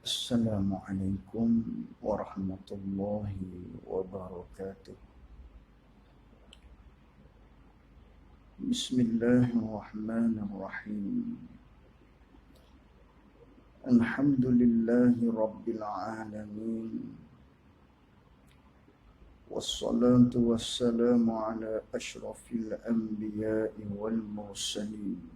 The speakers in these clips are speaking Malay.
Assalamualaikum warahmatullahi wabarakatuh. Bismillahirrahmanirrahim. Alhamdulillahi rabbil alamin. Wassalatu wassalamu ala ashrafil anbiya'i wal mursalin.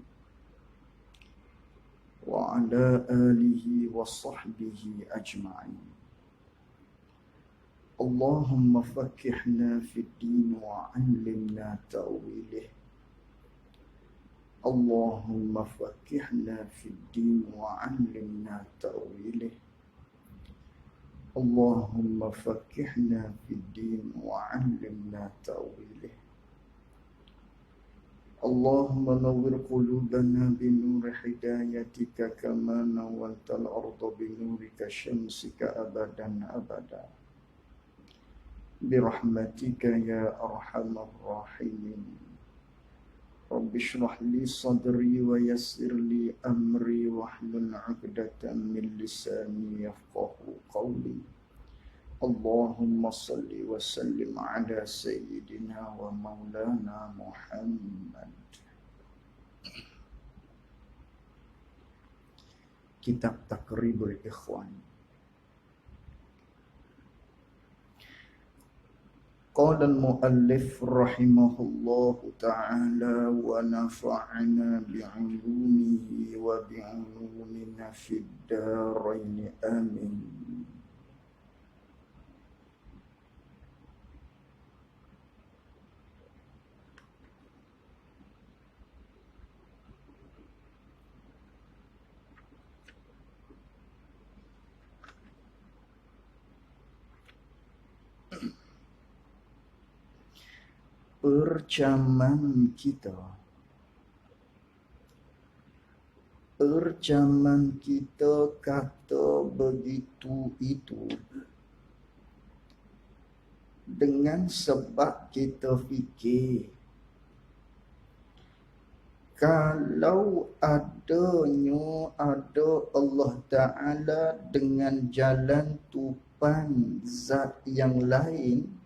وعلى آله وصحبه أجمعين. اللهم فقهنا في الدين وعلمنا تأويله. اللهم فقهنا في الدين وعلمنا تأويله. اللهم فقهنا في الدين وعلمنا تأويله. اللهم نور قلوبنا بنور هدايتك كما نورت الأرض بنورك شمسك أبدا أبدا برحمتك يا أرحم الراحمين. رب اشرح لي صدري ويسر لي أمري واحلل عقدة من لساني يفقه قولي. اللهم صل وسلم على سيدنا ومولانا محمد. Kitab Taqribul Ikhwan. Qala al-muallif rahimahullahu ta'ala wa nafa'ana bi'ulumihi wa bi'ulumina fid darain amin. Perjaman kita kata begitu itu dengan sebab kita fikir kalau ada Allah Ta'ala dengan jalan tupan zat yang lain,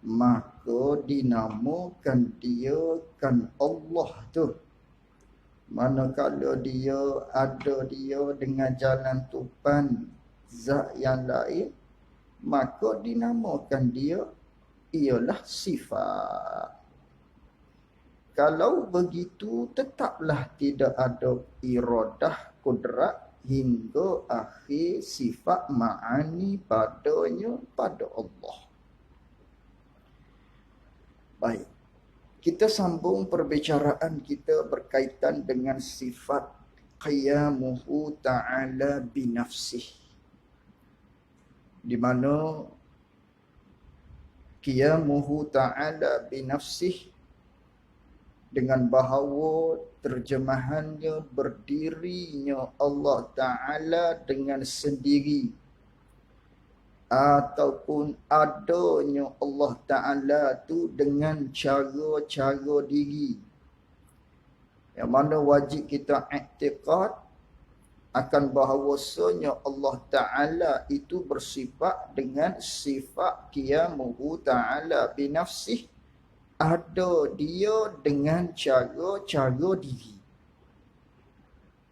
maka dinamakan dia kan Allah tu. Manakala dia dengan jalan tupan zat yang lain, maka dinamakan dia ialah sifat. Kalau begitu tetaplah tidak ada iradah kudrat hingga akhir sifat ma'ani padanya pada Allah. Baik, kita sambung perbicaraan kita berkaitan dengan sifat qiyamuhu ta'ala binafsih. Di mana qiyamuhu ta'ala binafsih dengan bahawa terjemahannya berdirinya Allah Ta'ala dengan sendiri, ataupun adanya Allah Ta'ala tu dengan cara-cara diri. Yang mana wajib kita i'tiqad akan bahawasanya Allah Ta'ala itu bersifat dengan sifat qiyamuhu ta'ala binafsih. Ada dia dengan cara-cara diri.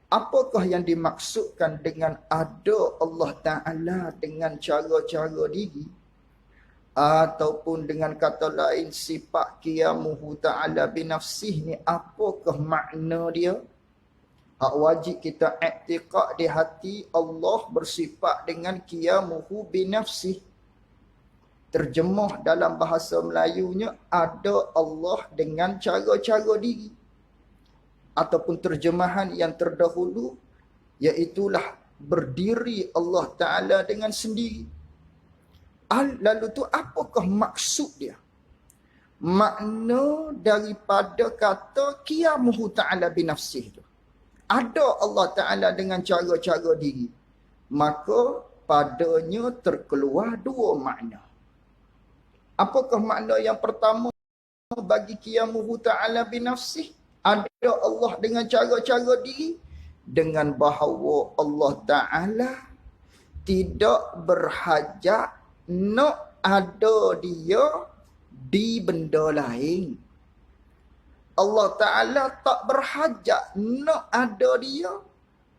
Apakah yang dimaksudkan dengan ada Allah Ta'ala dengan cara-cara diri? Ataupun dengan kata lain, sifat qiyamuhu ta'ala binafsih ni, apakah makna dia? Hak wajib kita i'tiqad di hati Allah bersifat dengan qiyamuhu binafsih. Terjemah dalam bahasa Melayunya, ada Allah dengan cara-cara diri. Ataupun terjemahan yang terdahulu, iaitulah berdiri Allah Ta'ala dengan sendiri. Lalu tu apakah maksud dia? Makna daripada kata qiyamuhu ta'ala binafsih tu, ada Allah Ta'ala dengan cara-cara diri, maka padanya terkeluar dua makna. Apakah makna yang pertama bagi qiyamuhu ta'ala binafsih? Ada Allah dengan cara-cara diri. dengan bahawa Allah Ta'ala tidak berhajat nak ada dia di benda lain. Allah Ta'ala tak berhajat nak ada dia.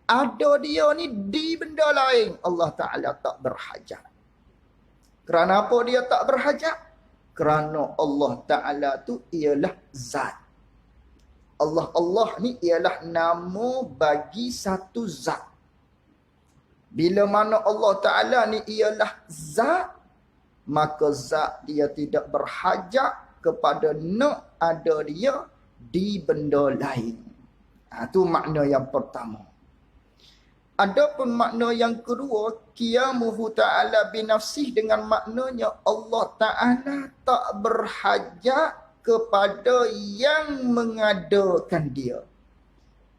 Ada dia ni di benda lain. Allah Ta'ala tak berhajat. Kerana apa dia tak berhajat? Kerana Allah Ta'ala tu ialah zat. Allah ni ialah nama bagi satu zat. Bila mana Allah Ta'ala ni ialah zat, maka zat dia tidak berhajat kepada nak ada dia di benda lain. Itu makna yang pertama. Adapun makna yang kedua, qiyamuhu ta'ala binafsih, dengan maknanya Allah Ta'ala tak berhajat kepada yang mengadakan dia.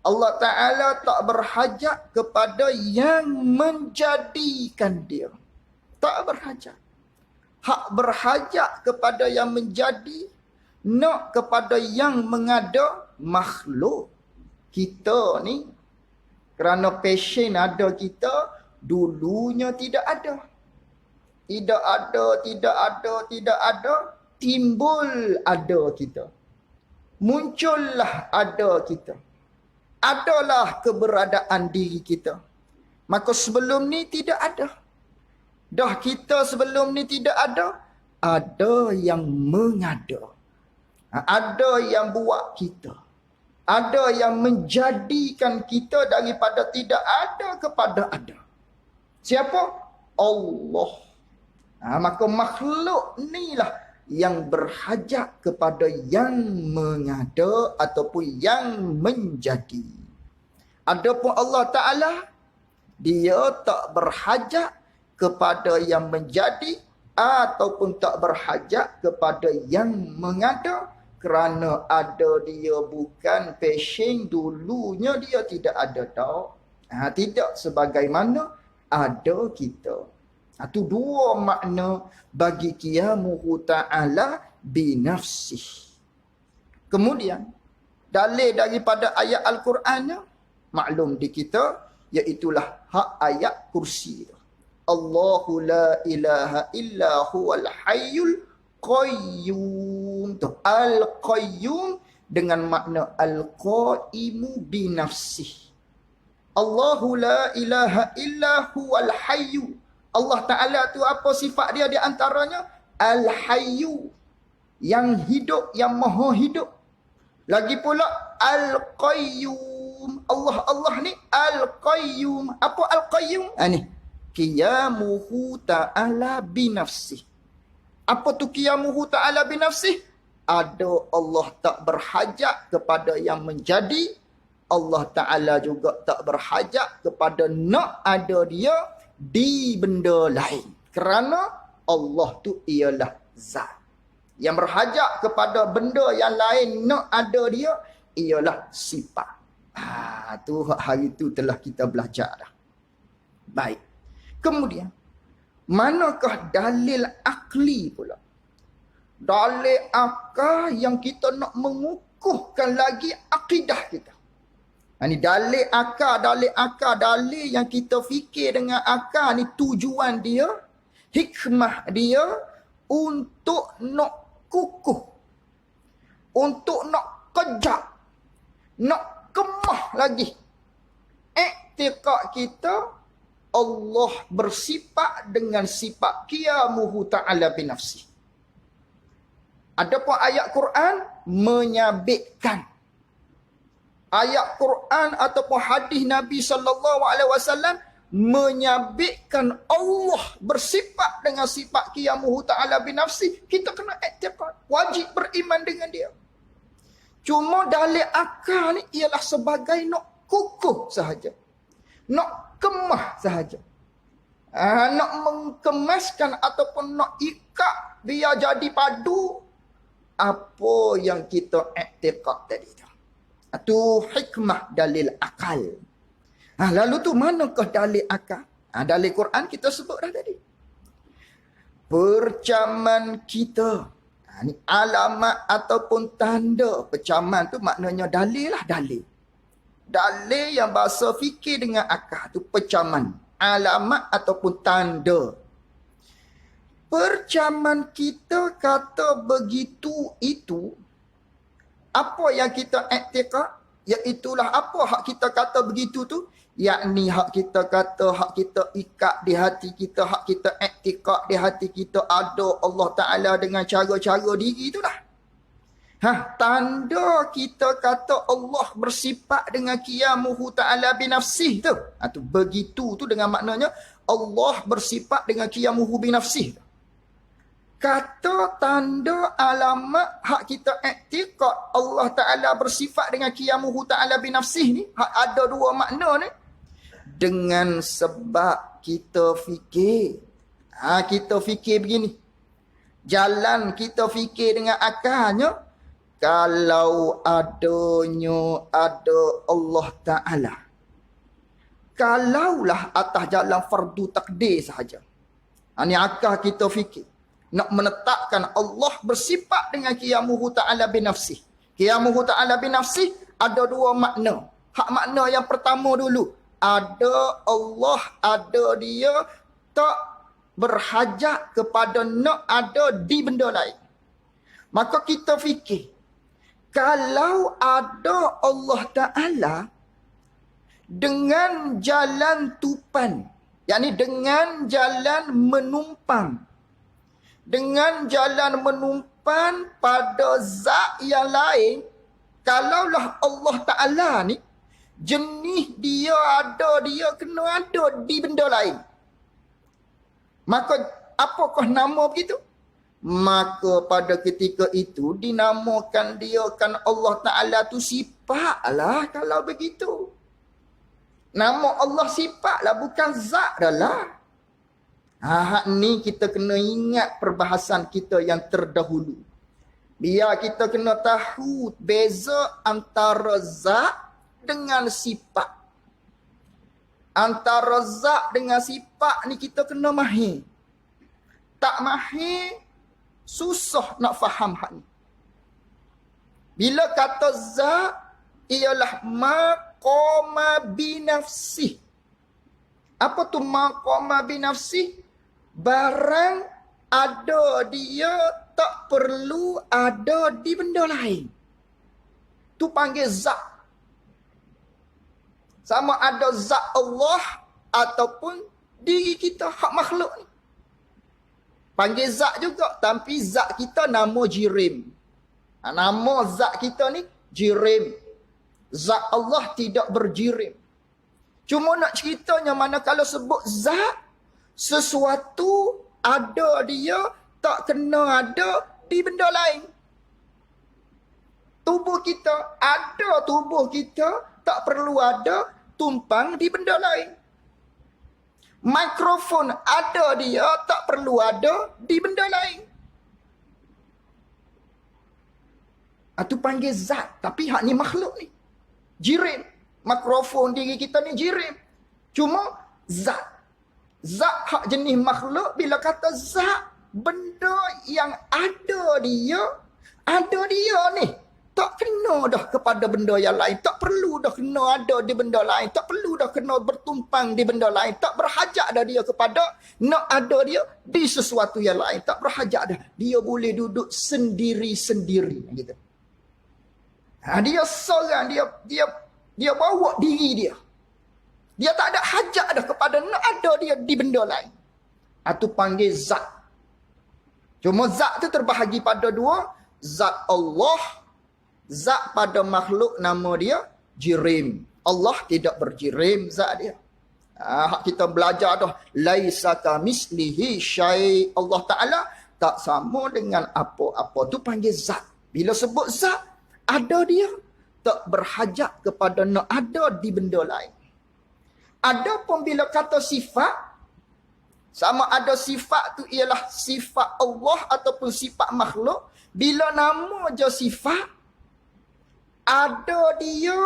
Allah Ta'ala tak berhajat kepada yang menjadikan dia. Tak berhajat. Hak berhajat kepada yang menjadi, nak kepada yang mengada makhluk. Kita ni, kerana passion ada kita, dulunya tidak ada. Tidak ada, timbul ada kita. Muncullah ada kita. Adalah keberadaan diri kita. Maka sebelum ni tidak ada. Dah kita sebelum ni tidak ada. Ada yang mengada. Ada yang buat kita. Ada yang menjadikan kita daripada tidak ada kepada ada. Siapa? Allah. Maka makhluk inilah yang berhajat kepada yang mengada ataupun yang menjadi. Adapun Allah Ta'ala, dia tak berhajat kepada yang menjadi ataupun tak berhajat kepada yang mengada, kerana ada dia bukan passion, dulunya dia tidak ada tau. Tidak sebagaimana ada kita. Itu dua makna bagi qiyamuhu ta'ala binafsih. Kemudian, dalil daripada ayat Al-Qurannya, maklum di kita, iaitulah hak ayat kursi. Allahu la ilaha illa huwal hayyul qayyum. Al-qayyum dengan makna al-qaimu binafsih. Allahu la ilaha illa huwal hayyu. Allah Ta'ala tu apa sifat dia di antaranya? Al-hayyu. Yang hidup, yang maha hidup. Lagi pula al-qayyum. Allah ni al-qayyum. Apa al-qayyum? Ni. Qiyamuhu ta'ala binafsih. Apa tu qiyamuhu ta'ala binafsih? Ada Allah tak berhajat kepada yang menjadi. Allah Ta'ala juga tak berhajat kepada nak ada dia di benda lain. Kerana Allah tu ialah zat. Yang berhajat kepada benda yang lain nak ada dia ialah sifat. Tu hari tu telah kita belajar dah. Baik. Kemudian, manakah dalil akli pula? Dalil akal yang kita nak mengukuhkan lagi akidah kita. Ini dalil akal, dalil yang kita fikir dengan akal ni, tujuan dia, hikmah dia untuk nak kukuh, untuk nak kejap, nak kemah lagi iktikad kita Allah bersifat dengan sifat qiyamuhu ta'ala binafsih. Adapun ayat Quran menyabitkan. Ayat Quran ataupun hadis Nabi SAW menyabitkan Allah bersifat dengan sifat qiyamuhu ta'ala binafsih. Kita kena iktikad, wajib beriman dengan dia. Cuma dalil akal ni ialah sebagai nak kukuh sahaja, nak kemah sahaja. Nak mengkemaskan ataupun nak ikat biar jadi padu apa yang kita iktikad tadi tu. Itu hikmah dalil akal. Lalu tu manakah dalil akal? Dalil Quran kita sebut dah tadi. Percaman kita. Ni alamat ataupun tanda. Percaman tu maknanya dalil lah, dalil. dalil yang bahasa fikir dengan akal tu percaman, alamat ataupun tanda. Percaman kita kata begitu itu, apa yang kita iktikad, iaitulah apa hak kita kata begitu tu, yakni hak kita kata, hak kita ikat di hati kita, hak kita iktikad di hati kita ada Allah Ta'ala dengan cara-cara diri itulah. Tanda kita kata Allah bersifat dengan qiyamuhu ta'ala binafsih tu. Tu begitu tu dengan maknanya Allah bersifat dengan qiyamuhu binafsih tu. Kata tanda alamat hak kita iktikad Allah Ta'ala bersifat dengan qiyamuhu ta'ala binafsih ni, hak ada dua makna ni. Dengan sebab kita fikir. Kita fikir begini. Jalan kita fikir dengan akalnya, kalau adanya ada Allah Ta'ala. Kalaulah atas jalan fardu takdir sahaja. Ini akal kita fikir. Nak menetapkan Allah bersifat dengan qiyamuhu ta'ala binafsih. Qiyamuhu ta'ala binafsih ada dua makna. Hak makna yang pertama dulu. Ada Allah, ada dia, tak berhajat kepada nak ada di benda lain. Maka kita fikir, kalau ada Allah Ta'ala dengan jalan tupan, yakni dengan jalan menumpang, dengan jalan menumpang pada zat yang lain, kalaulah Allah Ta'ala ni, jenis dia ada, dia kena ada di benda lain. Maka apakah nama begitu? Maka pada ketika itu dinamakan dia kan Allah Ta'ala tu sifat lah kalau begitu. Nama Allah sifat lah, bukan zat dah lah. Hak ni kita kena ingat perbahasan kita yang terdahulu. Biar kita kena tahu beza antara zat dengan sifat. Antara zat dengan sifat ni kita kena mahir. Tak mahir, susah nak faham hak ni. Bila kata zat, ialah maqama binafsih. Apa tu maqama binafsih? Barang ada dia, tak perlu ada di benda lain. Tu panggil zat. Sama ada zat Allah ataupun diri kita, hak makhluk ni. Panggil zat juga, tapi zat kita nama jirim. Nama zat kita ni jirim. Zat Allah tidak berjirim. Cuma nak ceritanya mana kalau sebut zat, sesuatu ada dia, tak kena ada di benda lain. Tubuh kita, ada tubuh kita, tak perlu ada tumpang di benda lain. Mikrofon ada dia, tak perlu ada di benda lain. Itu panggil zat. Tapi hak ni makhluk ni. Jirim. Mikrofon diri kita ni jirim. Cuma zat. Zat hak jenis makhluk, bila kata zat, benda yang ada dia ni. Tak kena dah kepada benda yang lain. Tak perlu dah kena ada di benda lain. Tak perlu dah kena bertumpang di benda lain. Tak berhajat dah dia kepada nak ada dia di sesuatu yang lain. Tak berhajat dah. Dia boleh duduk sendiri-sendiri. Gitu. Dia seorang. Dia bawa diri dia. Dia tak ada hajat dah kepada nak ada dia di benda lain. Itu panggil zat. Cuma zat tu terbahagi pada dua. Zat Allah. Zat pada makhluk nama dia jirim. Allah tidak berjirim zat dia. Kita belajar dah. Laisa kamislihi syai'. Allah Ta'ala tak sama dengan apa-apa. Tu panggil zat. Bila sebut zat, ada dia. Tak berhajat kepada nak ada di benda lain. Adapun bila kata sifat, sama ada sifat tu ialah sifat Allah ataupun sifat makhluk. Bila nama je sifat, ada dia,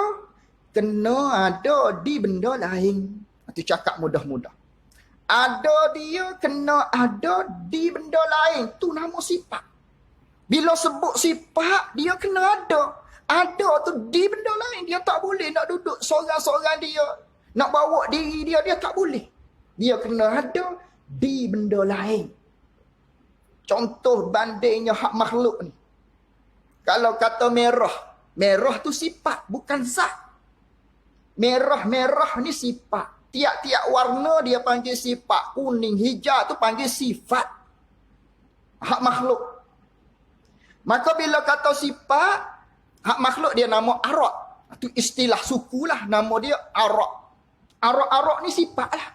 kena ada di benda lain. Itu cakap mudah-mudah. Ada dia, kena ada di benda lain. Tu nama sifat. Bila sebut sifat, dia kena ada. ada tu di benda lain. Dia tak boleh nak duduk seorang-seorang dia. Nak bawa diri dia tak boleh. Dia kena ada di benda lain. Contoh bandingnya hak makhluk ni. Kalau kata merah. Merah tu sifat, bukan zat. Merah-merah ni sifat. Tiap-tiap warna dia panggil sifat. Kuning, hijau tu panggil sifat. Hak makhluk. Maka bila kata sifat, hak makhluk dia nama arak. Itu istilah suku lah. Nama dia arak. Arak-arak ni sifat lah.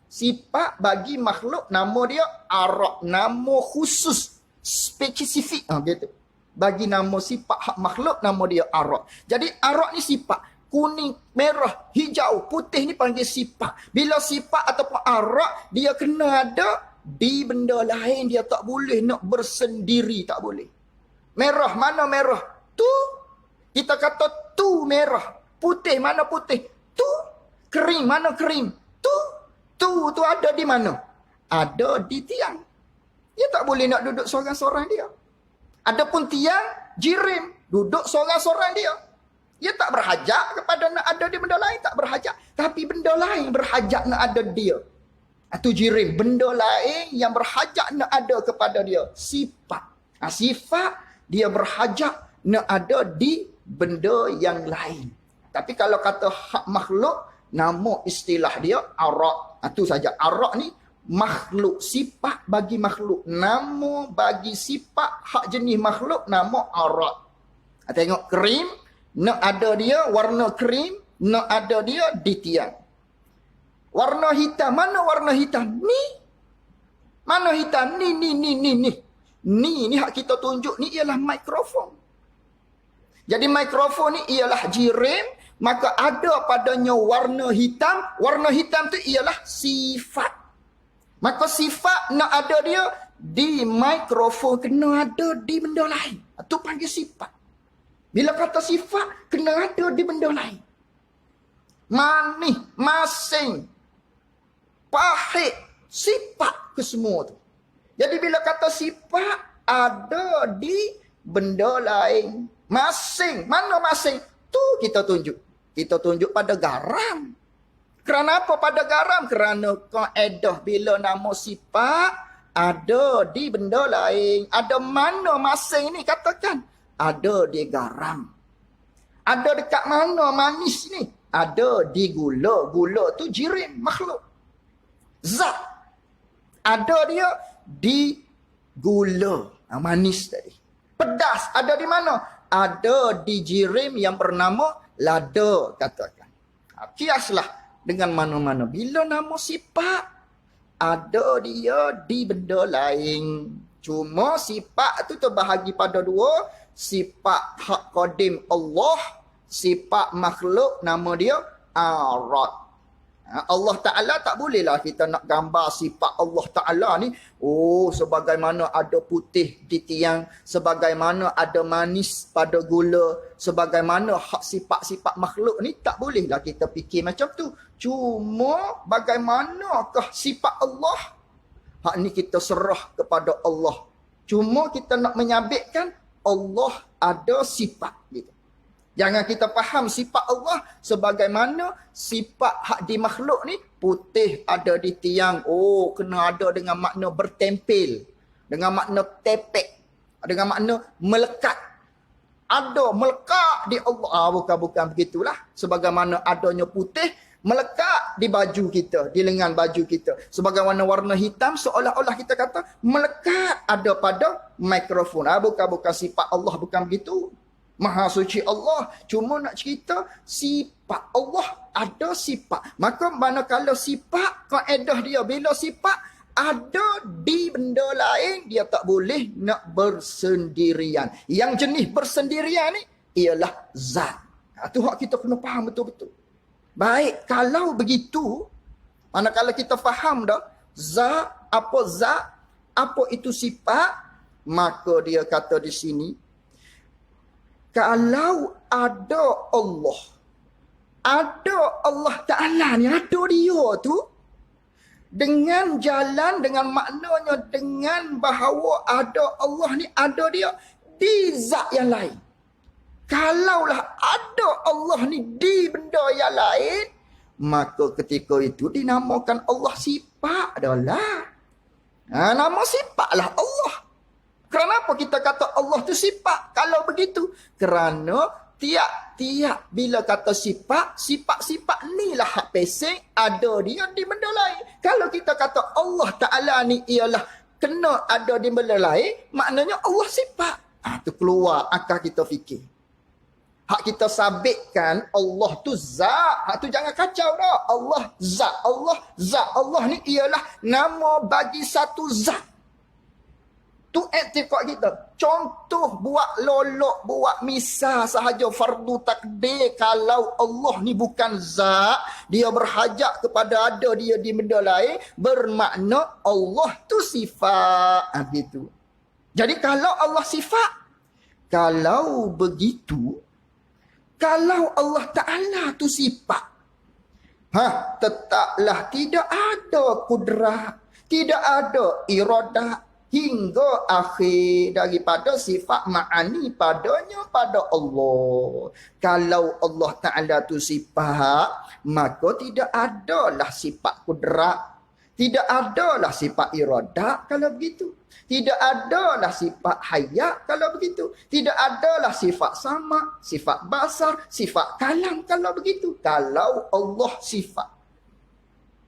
Sifat bagi makhluk nama dia arak. Nama khusus. Spesifik. Gitu. Bagi nama sifat hak makhluk nama dia arak. Jadi arak ni sifat. Kuning, merah, hijau, putih ni panggil sifat. Bila sifat ataupun arak, dia kena ada di benda lain. Dia tak boleh nak bersendiri. Tak boleh. Merah, mana merah? Tu. Kita kata tu merah. Putih, mana putih? Tu. Kering, mana kering? Tu. Tu ada di mana? Ada di tiang. Dia tak boleh nak duduk seorang-seorang dia. Adapun tiang, jirim. Duduk seorang-seorang dia. Dia tak berhajat kepada nak ada di benda lain. Tak berhajat. Tapi benda lain berhajat nak ada dia. Itu jirim. Benda lain yang berhajat nak ada kepada dia. Sifat. Sifat dia berhajat nak ada di benda yang lain. Tapi kalau kata hak makhluk, nama istilah dia arak. Itu saja. Arak ni makhluk. Sifat bagi makhluk. Nama bagi sifat hak jenis makhluk nama arak. Tengok krim. Nak ada dia warna krim. Nak ada dia di tiang. Warna hitam. Mana warna hitam? Ni. Mana hitam? Ni. Ni hak kita tunjuk ni ialah mikrofon. Jadi mikrofon ni ialah jirim. Maka ada padanya warna hitam. Warna hitam tu ialah sifat. Maka sifat nak ada dia di mikrofon. Kena ada di benda lain. Itu panggil sifat. Bila kata sifat, kena ada di benda lain. Manis, masing, pahit, sifat ke semua tu. Jadi bila kata sifat, ada di benda lain. Masing, mana masing? Tu kita tunjuk. Kita tunjuk pada garam. Kerana apa pada garam? Kerana kaedah bila nama sifat, ada di benda lain. Ada mana masing ni katakan? Ada di garam. Ada dekat mana manis ni? Ada di gula. Gula tu jirim makhluk. Zat. Ada dia di gula. Manis tadi. Pedas. Ada di mana? Ada di jirim yang bernama lada. Katakan. Kiaslah dengan mana-mana. Bila nama sifat, ada dia di benda lain. Cuma sifat tu terbahagi pada dua. Sifat hak qadim Allah, sifat makhluk nama dia arat. Allah Ta'ala tak bolehlah kita nak gambar sifat Allah Ta'ala ni. Oh, sebagaimana ada putih di tiang, sebagaimana ada manis pada gula, sebagaimana hak sifat-sifat makhluk ni, tak bolehlah kita fikir macam tu. Cuma bagaimanakah sifat Allah? Hak ni kita serah kepada Allah. Cuma kita nak menyabitkan Allah ada sifat gitu. Jangan kita faham sifat Allah sebagaimana sifat hak di makhluk ni putih ada di tiang. Oh, kena ada dengan makna bertempel, dengan makna tepek, dengan makna melekat. Ada melekat di Allah. Bukan begitulah. Sebagaimana adanya putih melekat di baju kita, di lengan baju kita. Sebagaimana warna hitam seolah-olah kita kata melekat ada pada mikrofon. Bukan sifat Allah, bukan begitu. Maha suci Allah. Cuma nak cerita sifat Allah ada sifat. Maka manakala sifat, kaedah dia bila sifat ada di benda lain, dia tak boleh nak bersendirian. Yang jenis bersendirian ni ialah zat. Itu hak kita kena faham betul-betul. Baik, kalau begitu, manakala kita faham dah zat, apa itu sifat, maka dia kata di sini, kalau ada Allah Ta'ala ni, ada dia tu, dengan jalan, dengan maknanya, dengan bahawa ada Allah ni, ada dia di zat yang lain. Kalaulah ada Allah ni di benda yang lain, maka ketika itu dinamakan Allah sifat adalah. Nama sifatlah Allah. Kenapa kita kata Allah tu sifat? Kalau begitu, kerana tiap-tiap bila kata sifat ni lah hak pesing, ada dia di benda lain. Kalau kita kata Allah Ta'ala ni ialah kena ada di benda lain, maknanya Allah sifat. Tu keluar akal kita fikir. Hak kita sabitkan Allah tu zat. Hak tu jangan kacau dah. Allah zat. Allah zat. Allah ni ialah nama bagi satu zat. Tu etikad kita. Contoh buat lolok, buat misal sahaja fardu takdir. Kalau Allah ni bukan zat, dia berhajat kepada ada dia di benda lain, bermakna Allah tu sifat. Begitu. Jadi kalau Allah sifat, kalau begitu, kalau Allah Ta'ala tu sifat, tetaplah tidak ada kudrat, tidak ada iradah, hingga akhir daripada sifat ma'ani padanya pada Allah. Kalau Allah Ta'ala tu sifat, maka tidak adalah sifat kudrat. Tidak adalah sifat iradah kalau begitu. Tidak adalah sifat hayat kalau begitu. Tidak adalah sifat sama, sifat basar, sifat kalam kalau begitu. Kalau Allah sifat.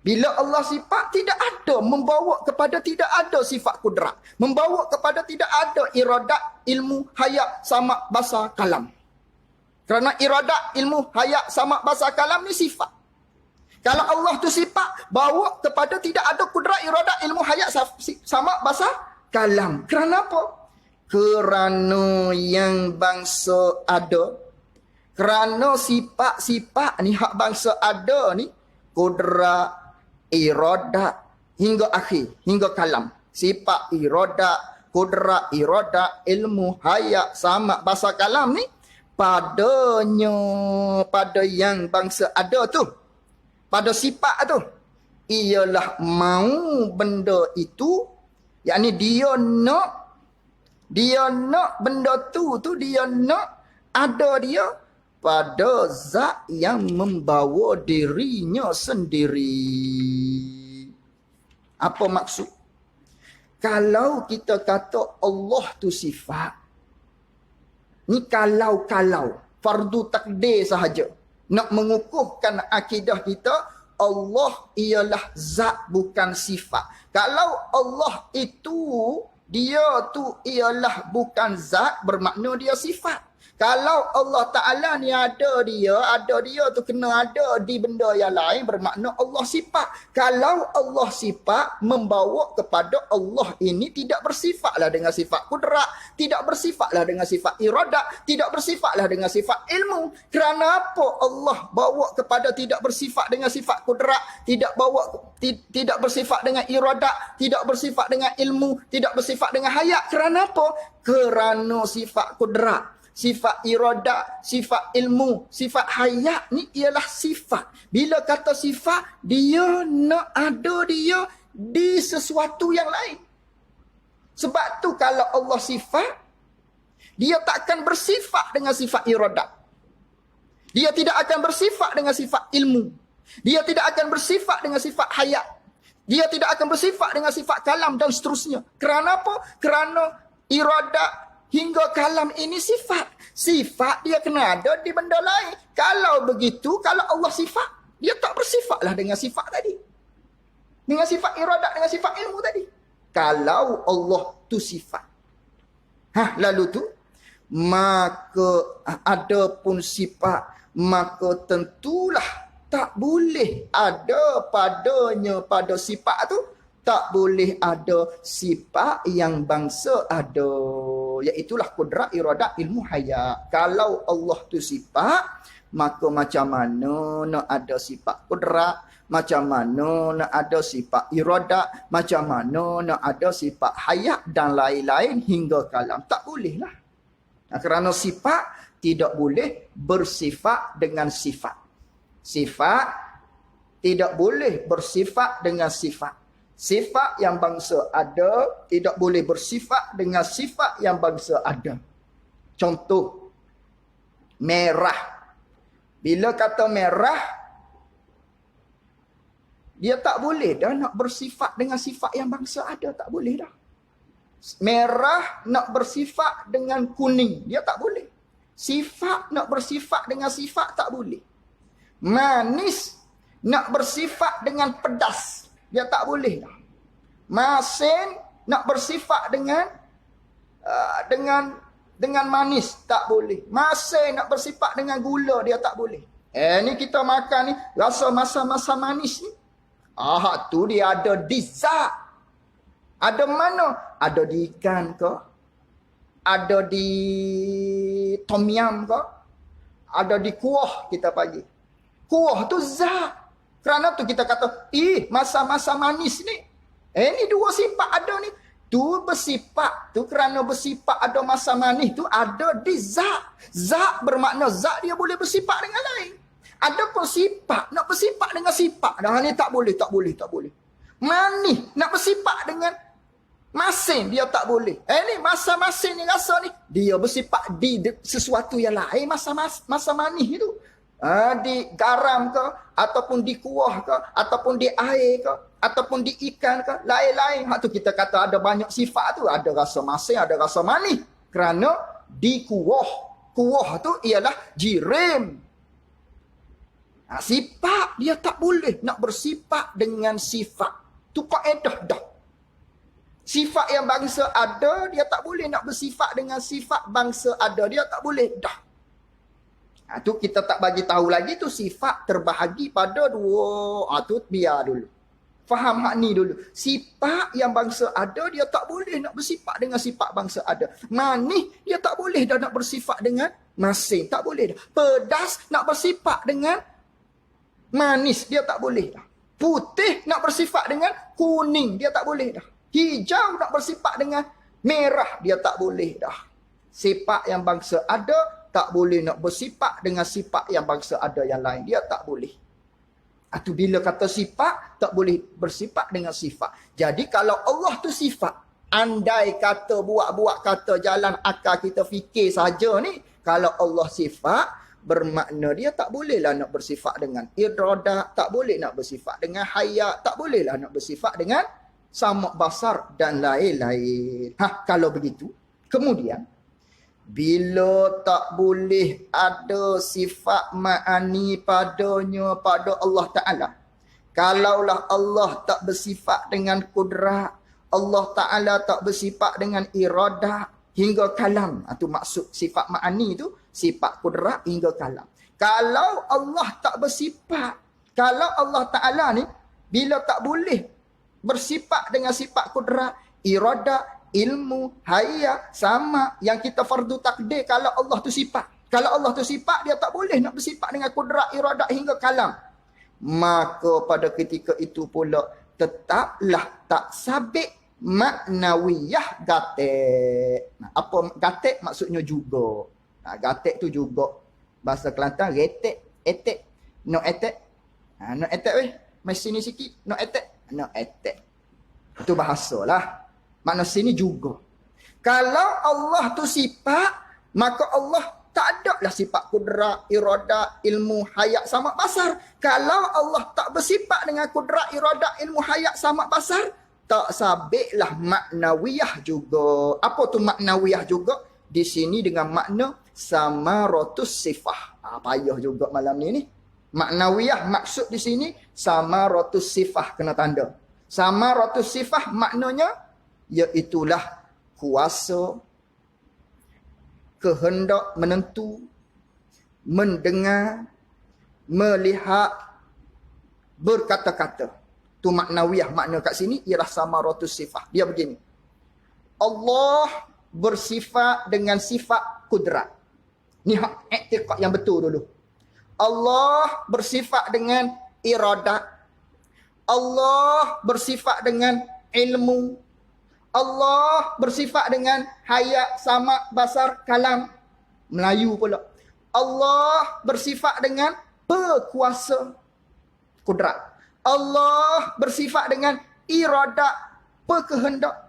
Bila Allah sifat, tidak ada membawa kepada tidak ada sifat kudrat. Membawa kepada tidak ada iradat, ilmu, hayat, samak, basar, kalam. Kerana iradat, ilmu, hayat, samak, basar, kalam ni sifat. Kalau Allah tu sifat, bawa kepada tidak ada kudrat, iradat, ilmu, hayat, samak, basar, kalam. Kerana apa? Kerana yang bangsa ada. Kerana sifat-sifat ni, hak bangsa ada ni, kudrat, iradat hingga akhir, hingga kalam. Sifat iradat, kudrat iradat, ilmu, hayat, samak, basar, kalam ni padanya, pada yang bangsa ada tu, pada sifat tu, ialah mau benda itu, yakni dia nak benda tu dia nak ada dia pada zat yang membawa dirinya sendiri. Apa maksud? Kalau kita kata Allah tu sifat, ni kalau fardu takdir sahaja. Nak mengukuhkan akidah kita, Allah ialah zat bukan sifat. Kalau Allah itu, dia tu ialah bukan zat, bermakna dia sifat. Kalau Allah Ta'ala ni ada dia tu kena ada di benda yang lain, bermakna Allah sifat. Kalau Allah sifat, membawa kepada Allah ini tidak bersifatlah dengan sifat kudrat, tidak bersifatlah dengan sifat iradat, tidak bersifatlah dengan sifat ilmu. Kerana apa Allah bawa kepada tidak bersifat dengan sifat kudrat, tidak bersifat dengan iradat, tidak bersifat dengan ilmu, tidak bersifat dengan hayat? Kerana apa? Kerana sifat kudrat, sifat iradat, sifat ilmu, sifat hayat ni ialah sifat. Bila kata sifat, dia nak ada dia di sesuatu yang lain. Sebab tu kalau Allah sifat, dia takkan bersifat dengan sifat iradat. Dia tidak akan bersifat dengan sifat ilmu. Dia tidak akan bersifat dengan sifat hayat. Dia tidak akan bersifat dengan sifat kalam dan seterusnya. Kerana apa? Kerana iradat hingga kalam ini sifat. Sifat dia kena ada di benda lain. Kalau begitu, kalau Allah sifat, dia tak bersifatlah dengan sifat tadi. Dengan sifat iradat, dengan sifat ilmu tadi. Kalau Allah tu sifat. Lalu tu, maka ada pun sifat, maka tentulah tak boleh ada padanya, pada sifat tu, tak boleh ada sifat yang bangsa ada. Iaitulah kudrat, iradat, ilmu, hayat. Kalau Allah tu sifat, maka macam mana nak ada sifat kudrat, macam mana nak ada sifat iradat, macam mana nak ada sifat hayat dan lain-lain hingga kalam. Tak bolehlah. Kerana sifat tidak boleh bersifat dengan sifat. Sifat tidak boleh bersifat dengan sifat. Sifat yang bangsa ada tidak boleh bersifat dengan sifat yang bangsa ada. Contoh, Merah. Bila kata merah, dia tak boleh dah nak bersifat dengan sifat yang bangsa ada. Tak boleh dah. Merah nak bersifat dengan kuning. Dia tak boleh. Sifat nak bersifat dengan sifat tak boleh. Manis nak bersifat dengan pedas. Dia tak boleh dah. Masin nak bersifat dengan manis. Tak boleh. Masin nak bersifat dengan gula. Dia tak boleh. Ni kita makan ni. Rasa masa-masa manis ni. Tu dia ada di zat. Ada mana? Ada di ikan ke? Ada di tom yum ke? Ada di kuah kita bagi. Kuah tu zat. Kerana tu kita kata, masa-masa manis ni. Ni dua sifat ada ni. Tu bersifat. Tu kerana bersifat ada masa manis tu ada di zat. Zat bermakna zat dia boleh bersifat dengan lain. Ada pun sifat nak bersifat dengan sifat. Dah ni tak boleh. Manis nak bersifat dengan masin dia tak boleh. Ni masa masin ni rasa ni dia bersifat di sesuatu yang lain masa manis itu. Di garam ke ataupun di kuah ke ataupun di air ke ataupun di ikan ke lain-lain. Hak tu kita kata ada banyak sifat tu, ada rasa masin, ada rasa manis. Kerana di kuah tu ialah jirim. Sifat dia tak boleh nak bersifat dengan sifat. Tu kaedah dah. Sifat yang bangsa ada, dia tak boleh nak bersifat dengan sifat bangsa ada. Dia tak boleh dah. Tu kita tak bagi tahu lagi tu sifat terbahagi pada dua. Tu biar dulu. Faham hak ni dulu. Sifat yang bangsa ada, dia tak boleh nak bersifat dengan sifat bangsa ada. Manis, dia tak boleh dah nak bersifat dengan masin. Tak boleh dah. Pedas nak bersifat dengan manis. Dia tak boleh dah. Putih nak bersifat dengan kuning. Dia tak boleh dah. Hijau nak bersifat dengan merah. Dia tak boleh dah. Sifat yang bangsa ada tak boleh nak bersifat dengan sifat yang bangsa ada yang lain. Dia tak boleh. Itu bila kata sifat, tak boleh bersifat dengan sifat. Jadi kalau Allah tu sifat, andai kata buat-buat kata jalan akal kita fikir saja ni, kalau Allah sifat, bermakna dia tak bolehlah nak bersifat dengan iradah, tak boleh nak bersifat dengan hayat, tak bolehlah nak bersifat dengan samak basar dan lain-lain. Kalau begitu, kemudian bila tak boleh ada sifat ma'ani padanya pada Allah Ta'ala. Kalaulah Allah tak bersifat dengan kudrat, Allah Ta'ala tak bersifat dengan iradah hingga kalam. Itu maksud sifat ma'ani itu, sifat kudrat hingga kalam. Kalau Allah tak bersifat, kalau Allah Ta'ala ni, bila tak boleh bersifat dengan sifat kudrat, iradah, ilmu, hayat, sama yang kita fardu takdir kalau Allah tu sifat. Kalau Allah tu sifat, dia tak boleh nak bersifat dengan kudrat, iradat hingga kalam. Maka pada ketika itu pula, tetaplah tak sabit maknawiyah gatek. Apa gatek maksudnya juga. Gatek tu juga. Bahasa Kelantan, retek, etek. No etek. No etek weh. Mai sini sikit. No etek. No etek. Itu bahasa lah. Makna sini juga. Kalau Allah tu sifat, maka Allah tak ada lah sifat kudrat, iradat, ilmu, hayat, samak basar. Kalau Allah tak bersifat dengan kudrat, iradat, ilmu, hayat, samak basar, tak sabitlah maknawiyah juga. Apa tu maknawiyah juga? Di sini dengan makna samaratus sifah. Payah juga malam ni. Maknawiyah maksud di sini samaratus sifah, kena tanda. Samaratus sifah maknanya iaitulah kuasa, kehendak menentu, mendengar, melihat, berkata-kata. Tu maknawiyah, makna kat sini ialah samaratus sifah. Dia begini. Allah bersifat dengan sifat kudrat. Ni hak i'tiqad yang betul dulu. Allah bersifat dengan iradat. Allah bersifat dengan ilmu. Allah bersifat dengan hayat, samak, basar, kalam. Melayu pula. Allah bersifat dengan berkuasa, kudrat. Allah bersifat dengan iradat, berkehendak.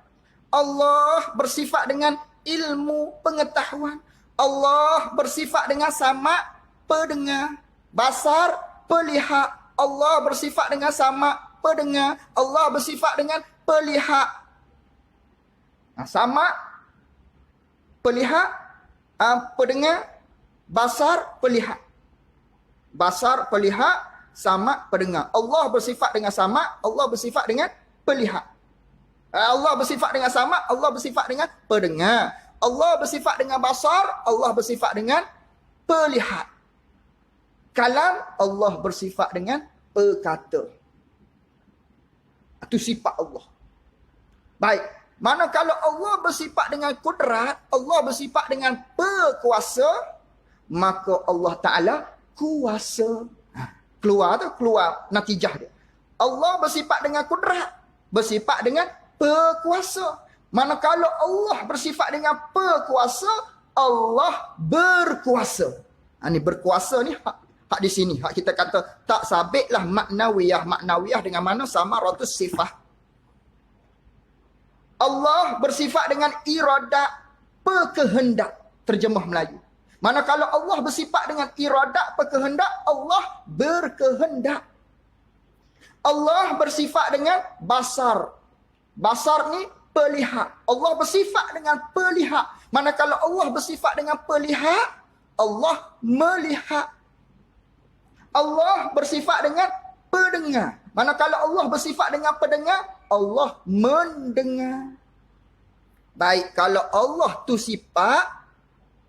Allah bersifat dengan ilmu, pengetahuan. Allah bersifat dengan sama, pendengar. Basar, pelihat. Allah bersifat dengan sama, pendengar. Allah bersifat dengan pelihat. Sama, pelihat, pendengar, basar, pelihat. Basar, pelihat, sama, pendengar. Allah bersifat dengan sama, Allah bersifat dengan pelihat. Allah bersifat dengan sama, Allah bersifat dengan pendengar. Allah bersifat dengan basar, Allah bersifat dengan pelihat. Kalam, Allah bersifat dengan perkata. Itu sifat Allah. Baik. Mana kalau Allah bersifat dengan kudrat, Allah bersifat dengan berkuasa, maka Allah Ta'ala kuasa. Keluar natijah dia. Allah bersifat dengan kudrat, bersifat dengan berkuasa. Manakala Allah bersifat dengan berkuasa, Allah berkuasa. Ini berkuasa ni hak di sini. Hak kita kata tak sabitlah maknawiyah. Maknawiyah dengan mana sama ratus sifat. Allah bersifat dengan iradat, berkehendak. Terjemah Melayu. Manakala Allah bersifat dengan iradat, berkehendak, Allah berkehendak. Allah bersifat dengan basar. Basar ni pelihat. Allah bersifat dengan pelihat. Manakala Allah bersifat dengan pelihat, Allah melihat. Allah bersifat dengan pendengar. Manakala Allah bersifat dengan pendengar, Allah mendengar. Baik, kalau Allah tu sifat,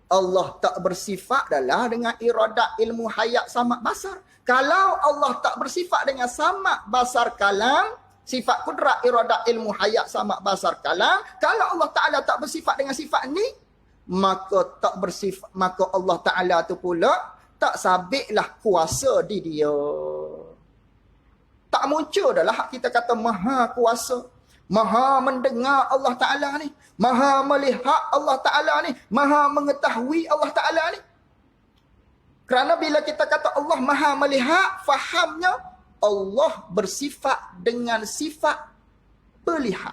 Allah tak bersifat adalah dengan iradat ilmu hayat sama basar. Kalau Allah tak bersifat dengan sama basar kalam, sifat kudrat iradat ilmu hayat sama basar kalam, kalau Allah Ta'ala tak bersifat dengan sifat ni, maka Allah Ta'ala tu pula tak sabitlah kuasa di dia. Tak muncul dah lah kita kata maha kuasa, maha mendengar Allah Ta'ala ni, maha melihat Allah Ta'ala ni, maha mengetahui Allah Ta'ala ni. Kerana bila kita kata Allah maha melihat, fahamnya Allah bersifat dengan sifat pelihat.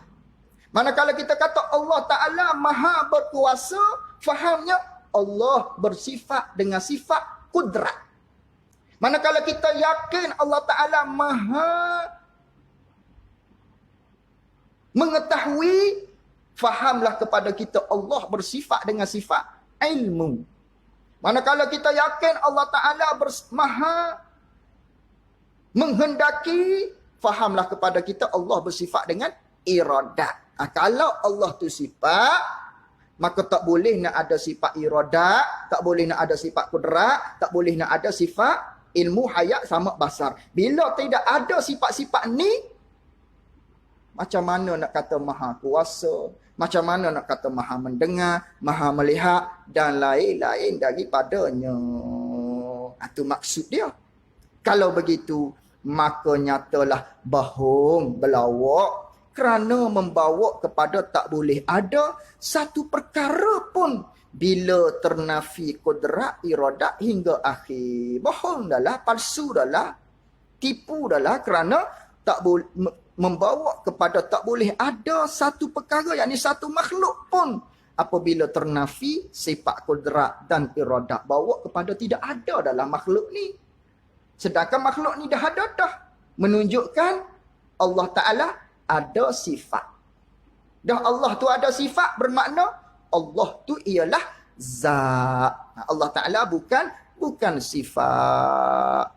Manakala kita kata Allah Ta'ala maha berkuasa, fahamnya Allah bersifat dengan sifat kudrat. Manakala kita yakin Allah Ta'ala maha mengetahui, fahamlah kepada kita Allah bersifat dengan sifat ilmu. Manakala kita yakin Allah Ta'ala maha menghendaki, fahamlah kepada kita Allah bersifat dengan iradat. Kalau Allah tu sifat, maka tak boleh nak ada sifat iradat, tak boleh nak ada sifat kudrat, tak boleh nak ada sifat ilmu hayat sama basar. Bila tidak ada sifat-sifat ni, macam mana nak kata maha kuasa, macam mana nak kata maha mendengar, maha melihat dan lain-lain daripadanya. Itu maksud dia. Kalau begitu, maka nyatalah bohong berlawak kerana membawa kepada tak boleh ada satu perkara pun bila ternafi kudrat iradat hingga akhir. Bohong dah, palsu dah, tipu dah, kerana tak boleh membawa kepada tak boleh ada satu perkara, yakni satu makhluk pun apabila ternafi sifat kudrat dan iradat, bawa kepada tidak ada dalam makhluk ni. Sedangkan makhluk ni dah ada dah, menunjukkan Allah Ta'ala ada sifat. Dah Allah tu ada sifat, bermakna Allah tu ialah zat. Allah Ta'ala bukan sifat.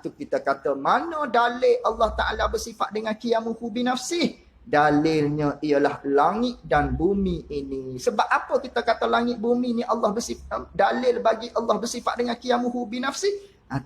Tu kita kata mana dalil Allah Ta'ala bersifat dengan qiyamuhu binafsih? Dalilnya ialah langit dan bumi ini. Sebab apa kita kata langit bumi ni Allah bersifat, dalil bagi Allah bersifat dengan qiyamuhu binafsih?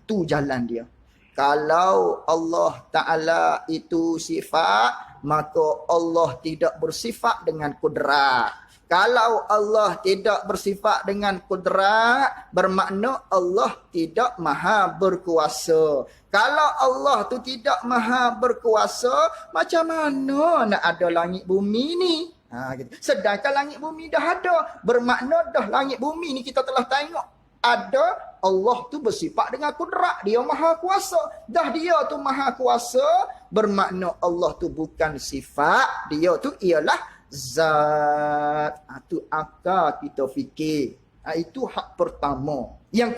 Tu jalan dia. Kalau Allah Ta'ala itu sifat, maka Allah tidak bersifat dengan kudrat. Kalau Allah tidak bersifat dengan kudrat, bermakna Allah tidak maha berkuasa. Kalau Allah tu tidak maha berkuasa, macam mana nak ada langit bumi ni? Gitu. Sedangkan langit bumi dah ada, bermakna dah langit bumi ni kita telah tengok ada. Allah tu bersifat dengan kudrat, dia maha kuasa. Dah dia tu maha kuasa, bermakna Allah tu bukan sifat, dia tu ialah zat. Itu akal kita fikir. Itu hak pertama. Yang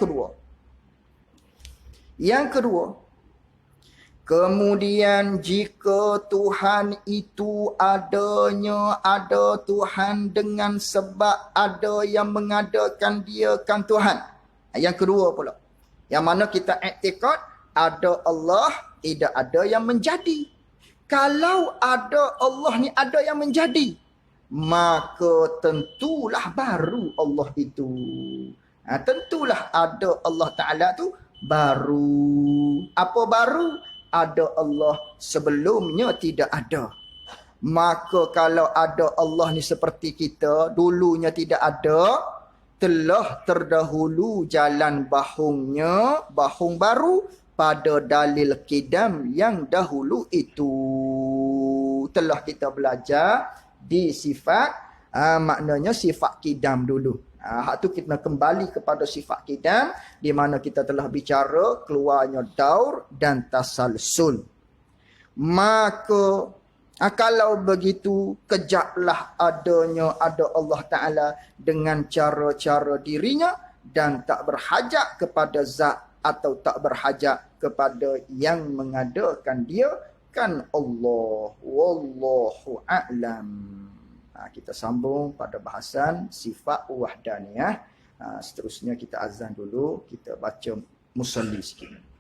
kedua, kemudian jika Tuhan itu ada Tuhan dengan sebab ada yang mengadakan dia kan Tuhan. Yang kedua pula. Yang mana kita iktikad ada Allah, tidak ada yang menjadi. Kalau ada Allah ni ada yang menjadi, maka tentulah baru Allah itu. Tentulah ada Allah Ta'ala tu baru. Apa baru? Ada Allah sebelumnya tidak ada. Maka kalau ada Allah ni seperti kita, dulunya tidak ada, telah terdahulu jalan bahungnya, bahung baru pada dalil kidam yang dahulu itu. Telah kita belajar di sifat, maknanya sifat kidam dulu. Hak tu kita kembali kepada sifat kidam, di mana kita telah bicara keluarnya daur dan tasalsul. Maka kalau begitu, kejaplah ada Allah Ta'ala dengan cara-cara dirinya dan tak berhajat kepada zat atau tak berhajat kepada yang mengadakan dia kan Allah. Wallahu a'lam. Kita sambung pada bahasan sifat wahdaniyah. Seterusnya kita azan dulu, kita baca musalli sikit.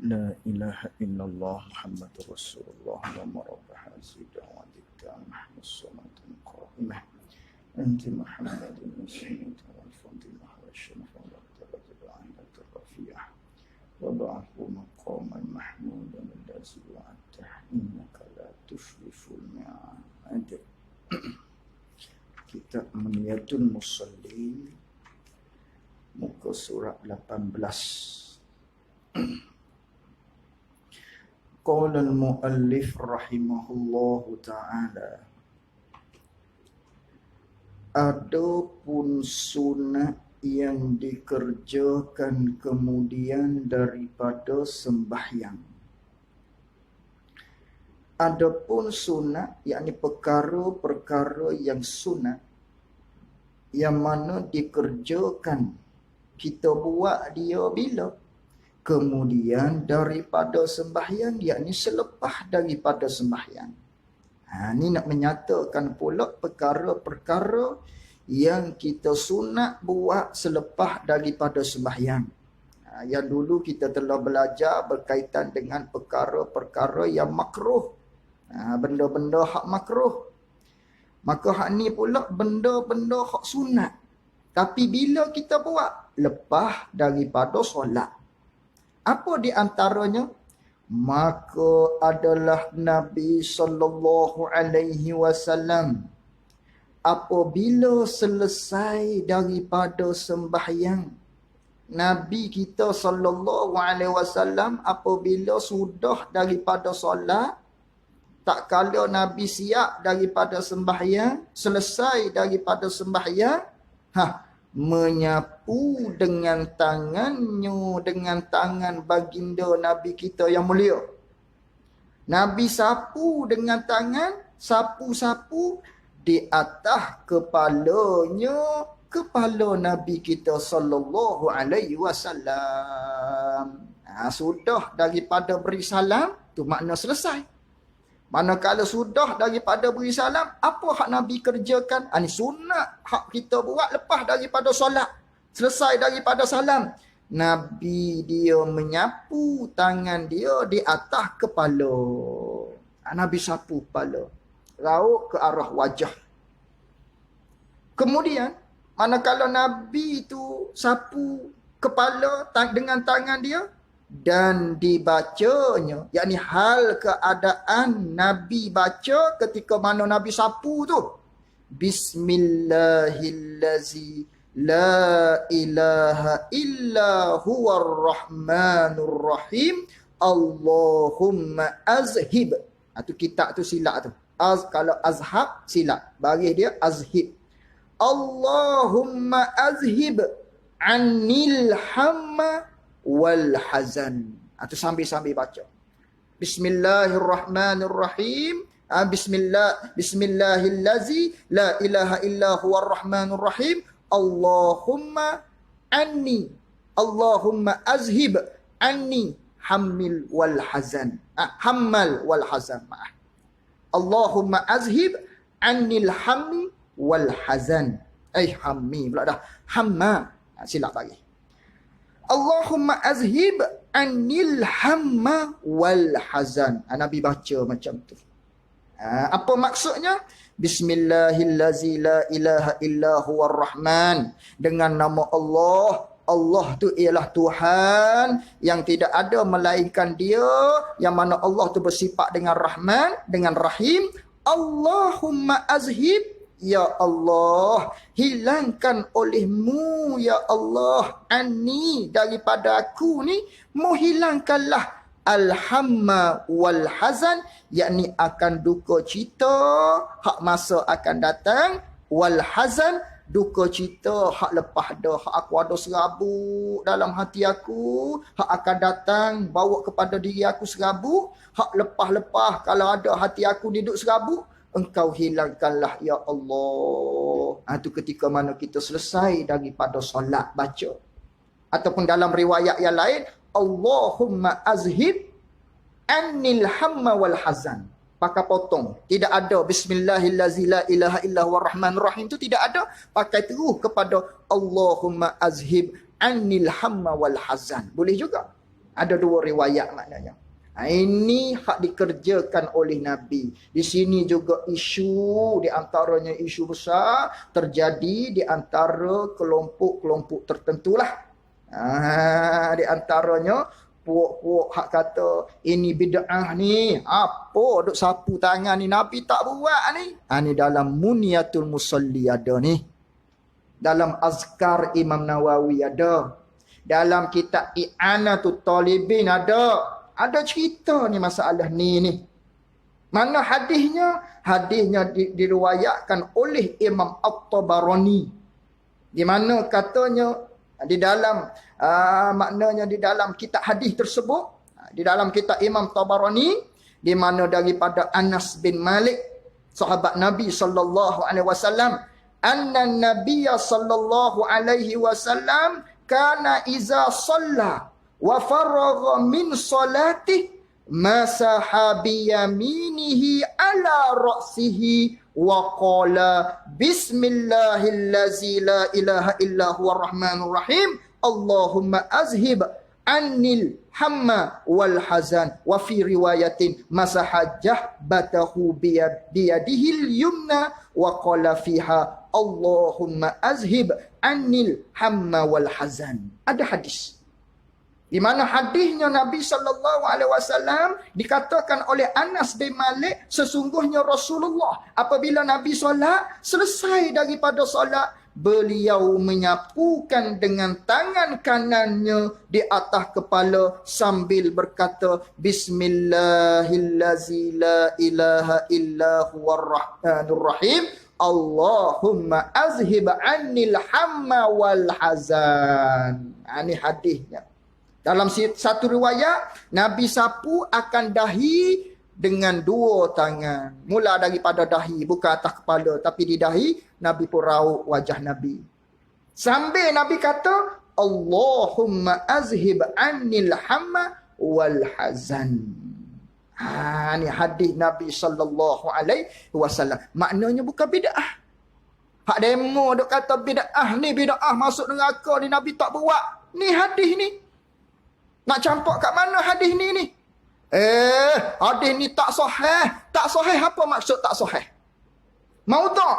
La ilaha illallah Muhammadur Rasulullah wa marabbaha sidah wa dikta Muhammad sallallahu qa'imah anti Muhammadin musyidda wal fadilah wa syarafa wa darajat 'inda ar-rafiyah wa ba'athu maqaman mahmudan allazi wa'ata innaka la tushriful mi'ad. Kitab Munyatul Musallin muka surat 18. Qala al-muallif rahimahullahu ta'ala, adapun sunat yang dikerjakan kemudian daripada sembahyang. Adapun sunat, yakni perkara-perkara yang sunat yang mana dikerjakan, kita buat dia bila? Kemudian daripada sembahyang, yakni selepas daripada sembahyang. Ini nak menyatakan pula perkara-perkara yang kita sunat buat selepas daripada sembahyang. Yang dulu kita telah belajar berkaitan dengan perkara-perkara yang makruh. Benda-benda hak makruh. Maka hak ni pula benda-benda hak sunat. Tapi bila kita buat? Lepas daripada solat. Apa di antaranya? Maka adalah Nabi sallallahu alaihi wasallam apabila selesai daripada sembahyang, Nabi kita sallallahu alaihi wasallam apabila sudah daripada solat, tak kala Nabi siap daripada sembahyang, selesai daripada sembahyang, menyapu dengan tangannya, dengan tangan baginda Nabi kita yang mulia. Nabi sapu dengan tangan, sapu-sapu di atas kepalanya, kepala Nabi kita sallallahu alaihi wasallam. Sudah daripada beri salam, tu makna selesai. Manakala sudah daripada beri salam, apa hak Nabi kerjakan? Ini sunat hak kita buat lepas daripada solat. Selesai daripada salam, Nabi dia menyapu tangan dia di atas kepala. Nabi sapu kepala, rauk ke arah wajah. Kemudian, manakala Nabi itu sapu kepala dengan tangan dia, dan dibacanya, yakni hal keadaan Nabi baca ketika mana Nabi sapu tu, Bismillahillazi la ilaha illa huwar rahmanur rahim Allahumma azhib. Itu kitab tu silap tu. Kalau azhab silap, baris dia azhib. Allahumma azhib anil hamma wal hazan. Itu sambil-sambil baca. Bismillahirrahmanirrahim. Bismillahillazi la ilaha illa huwar rahmanur rahim. Allahumma anni. Allahumma azhib anni hammil wal hazan. Hammal wal hazan. Maaf. Allahumma azhib annil hammi wal hazan. Hammi pula dah. Hamma. Silap bagi. Allahumma azhib anil hamma wal hazan. Nabi baca macam tu. Apa maksudnya? Bismillahillazi la ilaha illa huwar rahman. Dengan nama Allah. Allah tu ialah Tuhan yang tidak ada melainkan dia, yang mana Allah tu bersifat dengan Rahman, dengan Rahim. Allahumma azhib, ya Allah, hilangkan olehmu ya Allah, anni, daripada aku ni, menghilangkanlah al-hamma wal hazan, yakni akan duka cita hak masa akan datang, wal hazan, duka cita hak lepas dah, hak aku ada serabut dalam hati aku, hak akan datang bawa kepada diri aku serabut, hak lepas-lepas kalau ada hati aku duduk serabut, engkau hilangkanlah ya Allah. Itu ketika mana kita selesai daripada solat baca. Ataupun dalam riwayat yang lain, Allahumma azhib annil hamma wal hazan. Pakai potong. Tidak ada bismillahirrahmanirrahim la ilaha illa huwar rahmanur rahim tu tidak ada. Pakai terus kepada Allahumma azhib annil hamma wal hazan. Boleh juga. Ada dua riwayat maknanya. Ini hak dikerjakan oleh Nabi. Di sini juga isu, di antaranya isu besar terjadi di antara kelompok-kelompok tertentulah. Di antaranya puak-puak hak kata ini bid'ah ni. Apa duk sapu tangan ni, Nabi tak buat ni. Ni dalam Muniyatul Musalli ada ni. Dalam Azkar Imam Nawawi ada. Dalam kitab I'anatul Talibin ada. Ada cerita ni masalah ni. Mana hadisnya? Hadisnya diriwayatkan oleh Imam At-Tabarani. Di mana katanya di dalam maknanya di dalam kitab hadis tersebut, di dalam kitab Imam Tabarani, di mana daripada Anas bin Malik sahabat Nabi sallallahu alaihi wasallam, anna nabiyya sallallahu alaihi wasallam kana iza shalla wa faragha min salatihi masaha bi yaminihi ala ra'sihi wa qala bismillahillazi la ilaha illa huwar rahmanur rahim Allahumma azhib annil hamma wal hazan wa fi riwayatin masaha jahbatahu biyadihil yumna wa qala fiha Allahumma azhib annil hamma wal hazan. Ada hadis di mana hadisnya Nabi SAW dikatakan oleh Anas bin Malik, sesungguhnya Rasulullah apabila Nabi solat, selesai daripada solat, beliau menyapukan dengan tangan kanannya di atas kepala sambil berkata Bismillahirrahmanirrahim la ilaha illa huwar rahmanur rahim Allahumma azhib annil hamma wal hazan. Ini hadisnya. Dalam satu riwayat, Nabi sapu akan dahi dengan dua tangan. Mula daripada dahi, bukan atas kepala, tapi di dahi, Nabi pun rauk wajah Nabi. Sambil Nabi kata, Allahumma azhib annil hamma wal hazan. Ini hadis Nabi SAW. Maknanya bukan bid'ah. Hak demo duk kata bid'ah ni, bid'ah masuk neraka ni, Nabi tak buat. Ni hadis ni. Nak campak kat mana hadis ni? Hadis ni tak sahih. Tak sahih apa maksud tak sahih? Maudhu'.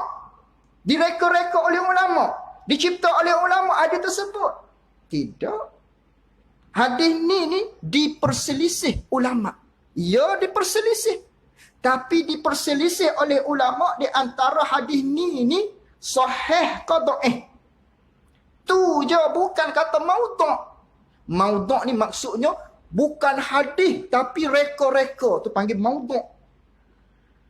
Direka-reka oleh ulama. Dicipta oleh ulama hadis tersebut. Tidak. Hadis ni diperselisih ulama. Ya, diperselisih. Tapi diperselisih oleh ulama di antara hadis ni sahih ke dhaif. Tu je, bukan kata maudhu'. Maudhu' ni maksudnya bukan hadis tapi reka-reka, tu panggil maudhu'.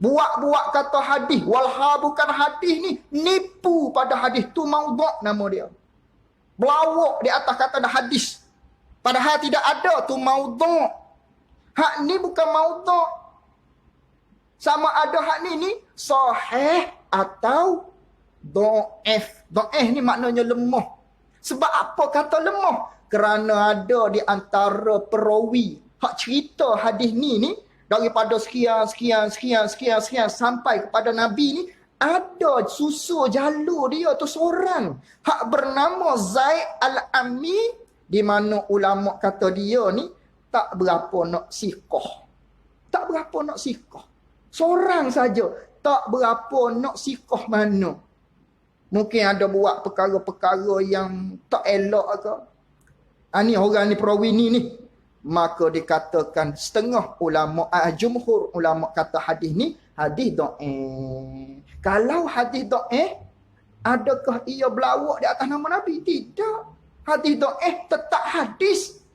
Buat-buat kata hadis, walha bukan hadis ni, nipu pada hadis, tu maudhu' nama dia. Belawak di atas kata dah hadis. Padahal tidak ada, tu maudhu'. Hak ni bukan maudhu'. Sama ada hak ni sahih atau dhaif. Dhaif ni maknanya lemah. Sebab apa kata lemah? Kerana ada di antara perawi hak cerita hadis ni daripada sekian sampai kepada Nabi ni, ada susu jalur dia tu seorang hak bernama Zaid Al-Ammi, di mana ulama kata dia ni tak berapa nak siqah. Tak berapa nak siqah. Seorang saja tak berapa nak siqah mana. Mungkin ada buat perkara-perkara yang tak elok ke. Ni orang ni perawi ni. Maka dikatakan setengah ulama, jumhur ulama kata hadis ni hadis dhaif. Kalau hadis dhaif, adakah ia berlawak di atas nama Nabi? Tidak. Hadis dhaif tetap hadis.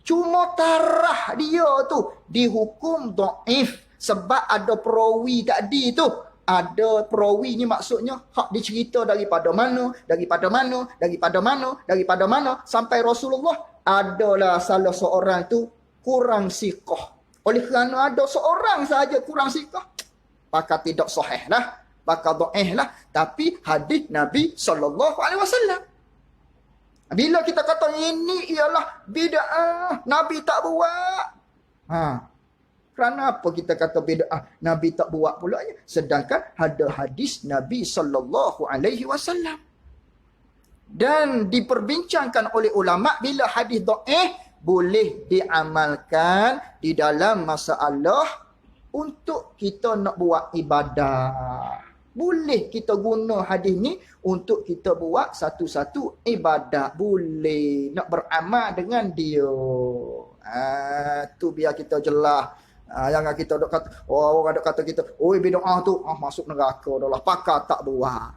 Cuma tarah dia tu dihukum dhaif sebab ada perawi tadi tu ada perawi ni maksudnya hak dicerita daripada mana, daripada mana, daripada mana, daripada mana sampai Rasulullah adalah salah seorang tu kurang siqah. Oleh kerana ada seorang sahaja kurang siqah, maka tidak sahih lah, maka dhaif lah. Tapi hadis Nabi SAW. Bila kita kata ini ialah bid'ah, Nabi tak buat. Kerana apa kita kata bid'ah, Nabi tak buat pula? Sedangkan ada hadis Nabi SAW. Dan diperbincangkan oleh ulama bila hadis dhaif boleh diamalkan di dalam masalah untuk kita nak buat ibadah. Boleh kita guna hadis ni untuk kita buat satu-satu ibadat. Boleh nak beramal dengan dia. Tu biar kita jelas. Jangan kita dok kata, orang dok kata kita, oi bid'ah tu masuk neraka dah lah, pakar tak buat.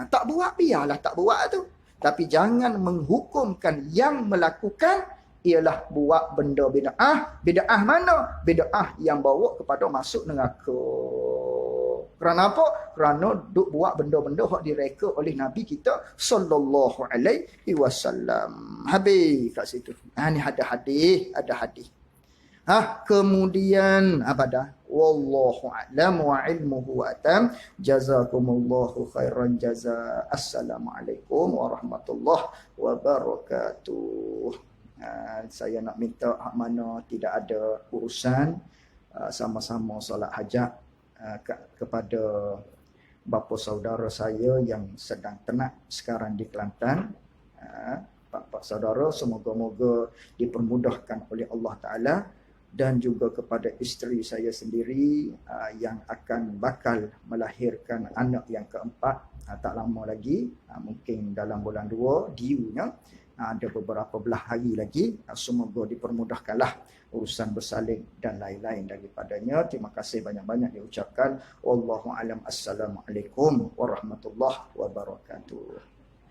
Tak buat biarlah tak buat tu. Tapi jangan menghukumkan yang melakukan ialah buat benda bid'ah. Bid'ah mana? Bid'ah yang bawa kepada masuk neraka. Kerana apa? Kerana duk buat benda-benda hak direka oleh Nabi kita sallallahu alaihi wasallam. Habis kat situ. Ni ada hadis, ada hadis. Kemudian apa dah? Wallahu a'lam wa ilmuhu atam. Jazakumullahu khairan jazaa. Assalamualaikum warahmatullahi wabarakatuh. Saya nak minta hak mana tidak ada urusan, sama-sama solat hajat kepada bapa saudara saya yang sedang ternak sekarang di Kelantan. Pak saudara, semoga-moga dipermudahkan oleh Allah Ta'ala, dan juga kepada isteri saya sendiri yang akan bakal melahirkan anak yang keempat tak lama lagi, mungkin dalam bulan 2 diunya, ada beberapa belah hari lagi. Semoga dipermudahkanlah urusan bersalin dan lain-lain daripadanya. Terima kasih banyak-banyak diucapkan. Wallahu alam. Assalamualaikum warahmatullahi wabarakatuh.